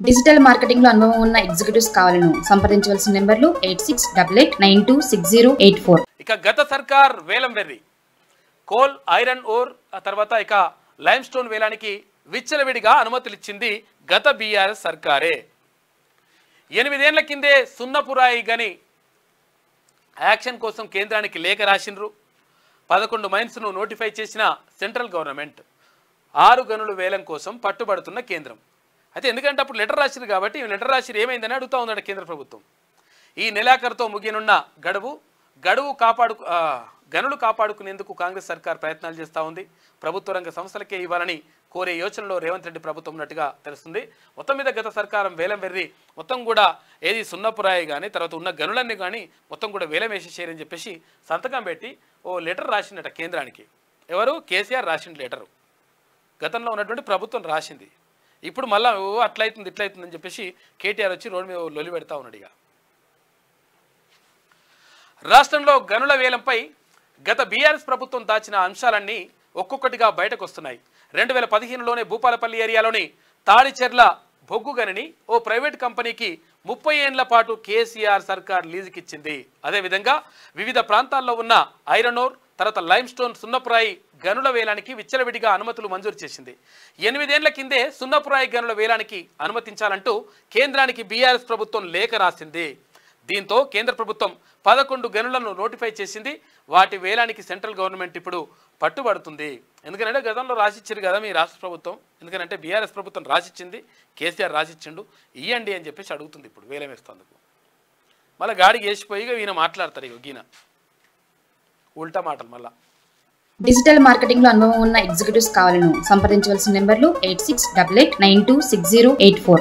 Digital marketing లో అనుభవం ఉన్న ఎగ్జిక్యూటివ్స్ కావాలను సంప్రదించవలసిన నెంబర్లు 8688926084. ఇక గత సర్కార్ వేలం వెర్రి కోల్ ఐరన్ ఓర్ ఆ తర్వాత ఇక లైమ్ స్టోన్ వేలానికి విచ్చలవిడిగా అనుమతులు ఇచ్చింది గత బీఆర్ఎస్ సర్కారే. 8 ఏళ్ల కిందే సున్నపురాయి గని యాక్షన్ కోసం కేంద్రానికి లేఖ రాసిండ్రు. 11 మైన్స్ను నోటిఫై చేసిన సెంట్రల్ గవర్నమెంట్ 6 గనుల వేలం కోసం పట్టుబడుతున్న కేంద్రం. అయితే ఎందుకంటే అప్పుడు లెటర్ రాసిరు కాబట్టి లెటర్ రాసిరు ఏమైందని అడుగుతూ ఉందట కేంద్ర ప్రభుత్వం. ఈ నెలాఖరుతో ముగియనున్న గనులు కాపాడుకునేందుకు కాంగ్రెస్ సర్కార్ ప్రయత్నాలు చేస్తూ ఉంది. ప్రభుత్వ రంగ సంస్థలకే ఇవ్వాలని కోరే యోచనలో రేవంత్ రెడ్డి ప్రభుత్వం ఉన్నట్టుగా తెలుస్తుంది. మొత్తం మీద గత సర్కారం వేలం వెర్రి మొత్తం కూడా ఏది సున్నపురాయి కానీ తర్వాత ఉన్న గనులన్నీ కానీ మొత్తం కూడా వేలం వేసేసేయని చెప్పేసి సంతకం పెట్టి ఓ లెటర్ రాసిందట కేంద్రానికి. ఎవరు? కేసీఆర్ రాసిన లెటరు. గతంలో ఉన్నటువంటి ప్రభుత్వం రాసింది. ఇప్పుడు మళ్ళీ అట్లయితుంది ఇట్లయితుందని చెప్పేసి కేటీఆర్ వచ్చి రోడ్డు మీద లొలి పెడతా ఉన్నాడు. ఇక రాష్ట్రంలో గనుల వేలంపై గత బీఆర్ఎస్ ప్రభుత్వం దాచిన అంశాలన్నీ ఒక్కొక్కటిగా బయటకు వస్తున్నాయి. 2015లోనే భూపాలపల్లి ఏరియాలోని తాడిచెర్ల బొగ్గు గనిని ఓ ప్రైవేట్ కంపెనీకి 30 ఏళ్ల పాటు కేసీఆర్ సర్కార్ లీజుకిచ్చింది. అదేవిధంగా వివిధ ప్రాంతాల్లో ఉన్న ఐరన్ ఓర్ తర్వాత లైమ్ స్టోన్ సున్నపురాయి గనుల వేలానికి విచ్చలవిడిగా అనుమతులు మంజూరు చేసింది. 8 ఏళ్ల కిందే సున్నపురాయి గనుల వేలానికి అనుమతించాలంటూ కేంద్రానికి బీఆర్ఎస్ ప్రభుత్వం లేఖ రాసింది. దీంతో కేంద్ర ప్రభుత్వం 11 గనులను నోటిఫై చేసింది. వాటి వేలానికి సెంట్రల్ గవర్నమెంట్ ఇప్పుడు పట్టుబడుతుంది. ఎందుకంటే గతంలో రాసిచ్చారు కదా మీ రాష్ట్ర ప్రభుత్వం, ఎందుకంటే బీఆర్ఎస్ ప్రభుత్వం రాసిచ్చింది, కేసీఆర్ రాసిచ్చిండు, ఇయ్యండి అని చెప్పేసి అడుగుతుంది. ఇప్పుడు వేలం వేస్తేందుకు మళ్ళీ గాడికి వేసిపోయి ఈయన మాట్లాడతారు. ఇక ఈయన ఉల్టా మాటలు మళ్ళా. డిజిటల్ మార్కెటింగ్ లో అనుభవం ఉన్న ఎగ్జిక్యూటివ్స్ కావాలను సంప్రదించవలసిన నెంబర్లు 8688926084.